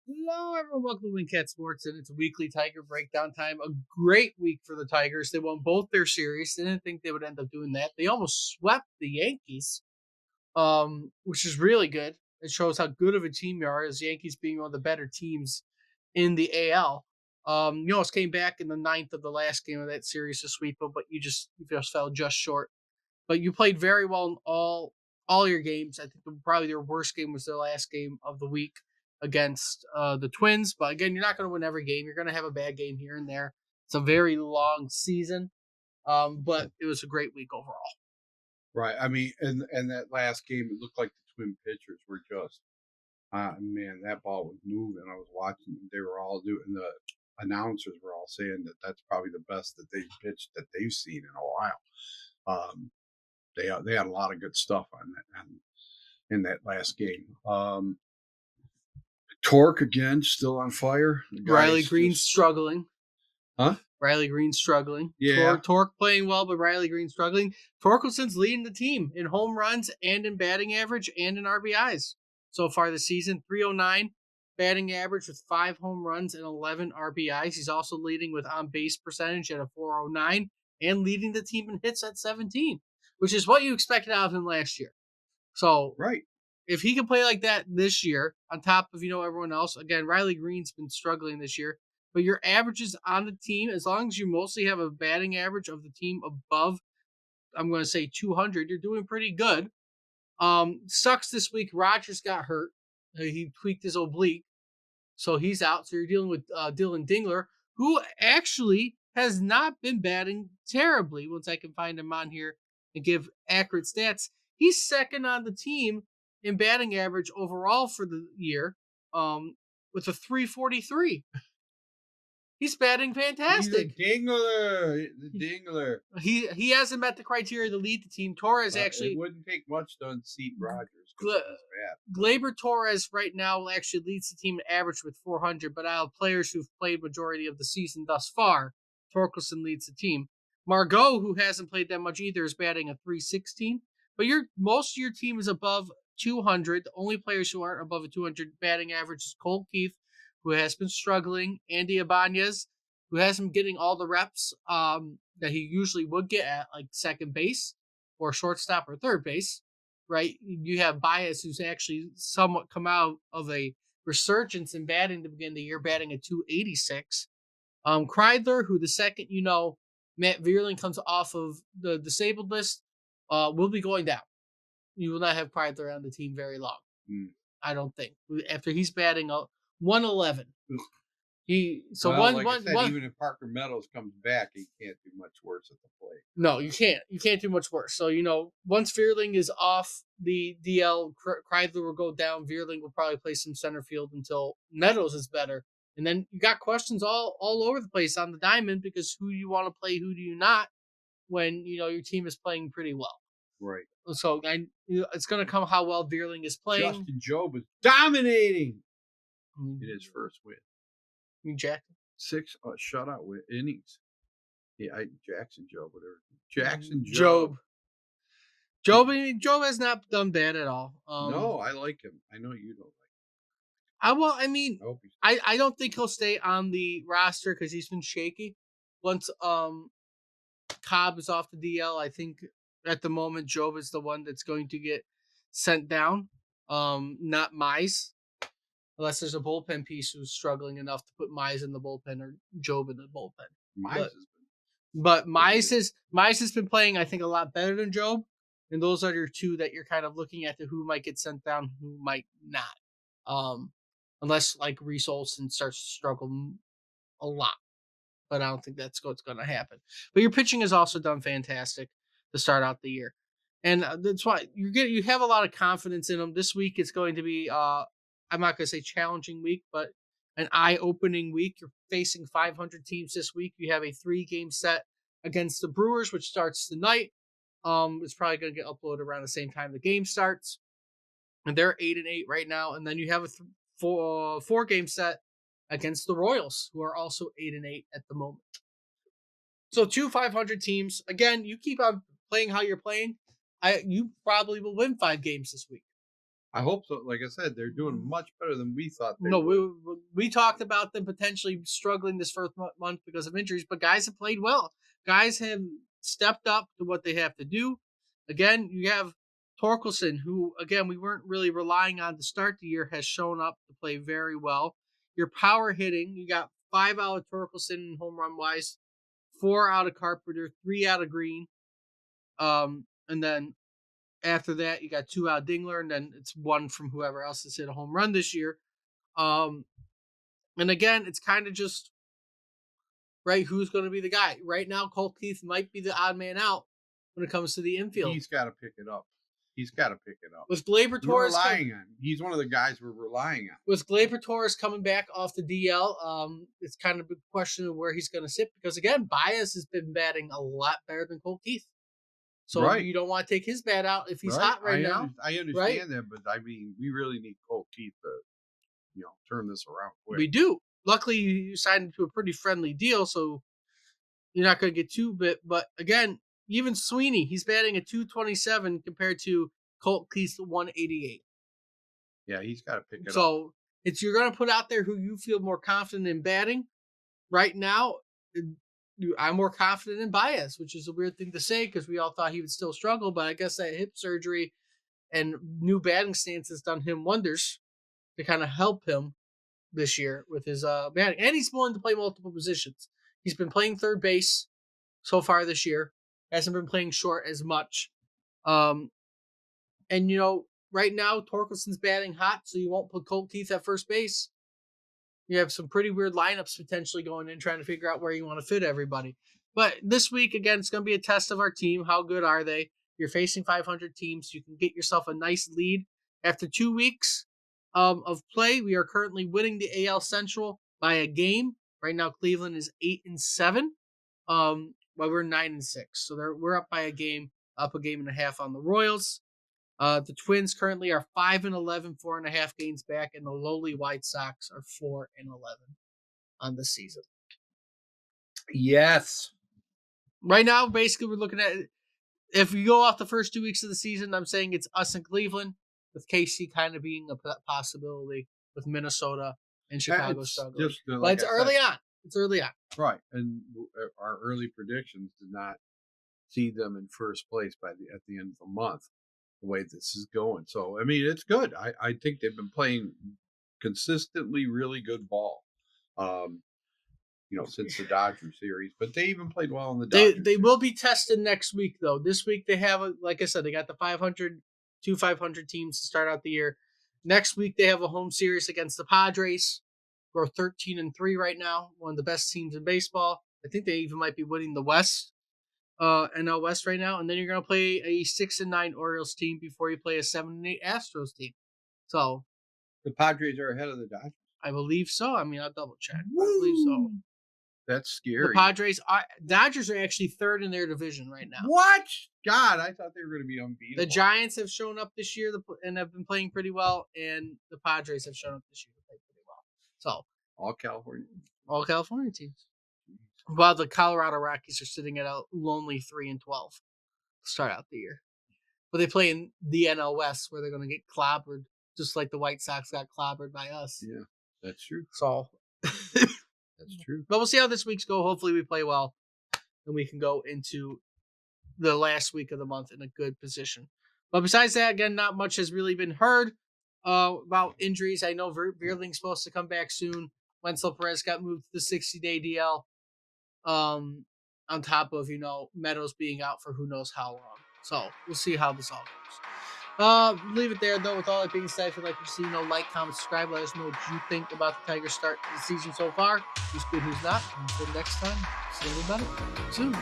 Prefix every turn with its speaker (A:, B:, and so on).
A: Hello, everyone. Welcome to WinCat Sports, and it's a weekly Tiger breakdown time. A great week for the Tigers. They won both their series. They didn't think they would end up doing that. They almost swept the Yankees, which is really good. It shows how good of a team you are, as Yankees being one of the better teams in the AL. You almost came back in the ninth of the last game of that series to sweep them, but you just fell just short. But you played very well in all your games. I think probably their worst game was their last game of the week against the Twins. But again, you're not going to win every game. You're going to have a bad game here and there. It's a very long season, but it was a great week overall.
B: Right. I mean, and that last game, it looked like the twin pitchers were just, man, that ball was moving. I was watching. They were all doing. The announcers were all saying that that's probably the best that they've pitched that they've seen in a while. They had a lot of good stuff on that in that last game. Torque again, still on fire.
A: Riley Green's struggling.
B: Huh?
A: Riley Green's struggling.
B: Yeah.
A: Torque playing well, but Riley Green's struggling. Torkelson's leading the team in home runs and in batting average and in RBIs so far this season. 309 batting average with 5 home runs and 11 RBIs. He's also leading with on-base percentage at a 409 and leading the team in hits at 17, which is what you expected out of him last year. So
B: Right.
A: if he can play like that this year, on top of everyone else, again, Riley Green's been struggling this year, but your averages on the team, as long as you mostly have a batting average of the team above, I'm going to say 200, you're doing pretty good. Sucks this week. Rogers got hurt. He tweaked his oblique, so he's out. So you're dealing with Dylan Dingler, who actually has not been batting terribly. Once I can find him on here and give accurate stats, he's second on the team in batting average overall for the year, with a 343. He's batting fantastic.
B: He's the dingler.
A: He hasn't met the criteria to lead the team. Torres actually.
B: It wouldn't take much to unseat Rogers.
A: Gleyber Torres right now actually leads the team in average with 400, but out of players who've played majority of the season thus far, Torkelson leads the team. Margot, who hasn't played that much either, is batting a 316. But most of your team is above 200. The only players who aren't above a 200 batting average is Cole Keith, who has been struggling, Andy Ibanez, who hasn't been getting all the reps that he usually would get at like second base or shortstop or third base, right? You have Baez, who's actually somewhat come out of a resurgence in batting to begin the year, batting at 286. Kreidler, who the second Matt Vierling comes off of the disabled list, will be going down. You will not have Kreidler on the team very long. I don't think. After he's batting a 111.
B: Even if Parker Meadows comes back, he can't do much worse at the plate.
A: No, you can't. You can't do much worse. So, once Vierling is off the DL, Kreidler will go down. Vierling will probably play some center field until Meadows is better. And then you got questions all over the place on the diamond, because who do you want to play, who do you not, when, your team is playing pretty well.
B: Right.
A: So it's going to come how well Vierling is playing.
B: Justin Job is dominating in his first win.
A: Jackson?
B: 6 shutout innings. Yeah, Jackson Job, whatever. Jackson
A: Job. Job has not done bad at all.
B: No, I like him. I know you don't like him.
A: I don't think he'll stay on the roster because he's been shaky. Once Cobb is off the DL, I think at the moment Job is the one that's going to get sent down. Not Mize. Unless there's a bullpen piece who's struggling enough to put Mize in the bullpen or Job in the bullpen. Mize has been playing, I think, a lot better than Job. And those are your two that you're kind of looking at who might get sent down, who might not. Unless like Reese Olson starts to struggle a lot. But I don't think that's what's going to happen. But your pitching has also done fantastic to start out the year. And that's why you have a lot of confidence in them. This week it's going to be I'm not going to say challenging week, but an eye-opening week. You're facing 500 teams this week. You have a 3-game set against the Brewers, which starts tonight. It's probably going to get uploaded around the same time the game starts. And they're 8-8 right now. And then you have a 4-game set against the Royals, who are also 8-8 at the moment. So 2 500 teams. Again, you keep on playing how you're playing. You probably will win 5 games this week.
B: I hope so. Like I said, they're doing much better than we thought they
A: No,
B: would.
A: we talked about them potentially struggling this first month because of injuries, but guys have played well. Guys have stepped up to what they have to do. Again, you have Torkelson, who again we weren't really relying on to start the year, has shown up to play very well. Your power hitting, you got 5 out of Torkelson home run wise, 4 out of Carpenter, 3 out of Green, and then after that you got 2 out of Dingler, and then it's 1 from whoever else has hit a home run this year. Um, and again, it's kind of just right who's going to be the guy. Right now, Colt Keith might be the odd man out when it comes to the infield.
B: He's got to pick it up. He's got to pick it up.
A: With Gleyber
B: We're
A: Torres
B: relying on him. He's one of the guys we're relying on.
A: with Gleyber Torres coming back off the DL, it's kind of a question of where he's going to sit because again, Baez has been batting a lot better than Colt Keith. So
B: Right.
A: you don't want to take his bat out if he's hot right now.
B: I understand
A: right?
B: that, but I mean, we really need Colt Keith to, turn this around quick.
A: We do. Luckily, you signed him to a pretty friendly deal, so you're not going to get too bit. But again, even Sweeney, he's batting at 227 compared to Colt Keith's 188.
B: Yeah, he's got to pick it up.
A: So it's you're going to put out there who you feel more confident in batting. Right now, I'm more confident in Baez, which is a weird thing to say because we all thought he would still struggle. But I guess that hip surgery and new batting stance has done him wonders to kind of help him this year with his batting. And he's willing to play multiple positions. He's been playing third base so far this year. Hasn't been playing short as much. And, right now, Torkelson's batting hot, so you won't put Colt Keith at first base. You have some pretty weird lineups potentially going in, trying to figure out where you want to fit everybody. But this week, again, it's going to be a test of our team. How good are they? You're facing 500 teams. You can get yourself a nice lead. After 2 weeks of play, we are currently winning the AL Central by a game. Right now, Cleveland is 8-7, while we're 9-6. So we're up by a game and a half on the Royals. The Twins currently are 5-11, 4.5 games back, and the lowly White Sox are 4-11 on the season.
B: Yes.
A: Right now, basically, we're looking at if you go off the first 2 weeks of the season, I'm saying it's us in Cleveland, with KC kind of being a possibility, with Minnesota and Chicago struggling. But it's early on. It's early on.
B: Right, and our early predictions did not see them in first place at the end of the month. The way this is going. So, I mean, it's good. I think they've been playing consistently really good ball, since the Dodger series. But they even played well in the Dodgers.
A: They will be tested next week, though. This week they have, like I said, they got the 500 teams to start out the year. Next week they have a home series against the Padres, who are 13-3 right now, one of the best teams in baseball. I think they even might be winning the West. NL West right now, and then you're gonna play a 6-9 Orioles team before you play a 7-8 Astros team. So
B: the Padres are ahead of the Dodgers.
A: I believe so. I mean, I'll double check. I believe so.
B: That's scary.
A: The Dodgers are actually third in their division right now.
B: What? God, I thought they were going to be unbeatable.
A: The Giants have shown up this year and have been playing pretty well, and the Padres have shown up this year to play pretty well. So
B: all California teams.
A: While the Colorado Rockies are sitting at a lonely 3-12 to start out the year. But they play in the NL West where they're going to get clobbered, just like the White Sox got clobbered by us.
B: Yeah, that's true.
A: So
B: that's true.
A: But we'll see how this week's go. Hopefully we play well, and we can go into the last week of the month in a good position. But besides that, again, not much has really been heard about injuries. I know Veerling's supposed to come back soon. Wenzel Perez got moved to the 60-day DL. On top of, Meadows being out for who knows how long. So we'll see how this all goes. Leave it there, though. With all that being said, if you'd like to see, like, comment, subscribe. Let us know what you think about the Tigers' start to the season so far. Who's good, who's not. Until next time, see everybody soon.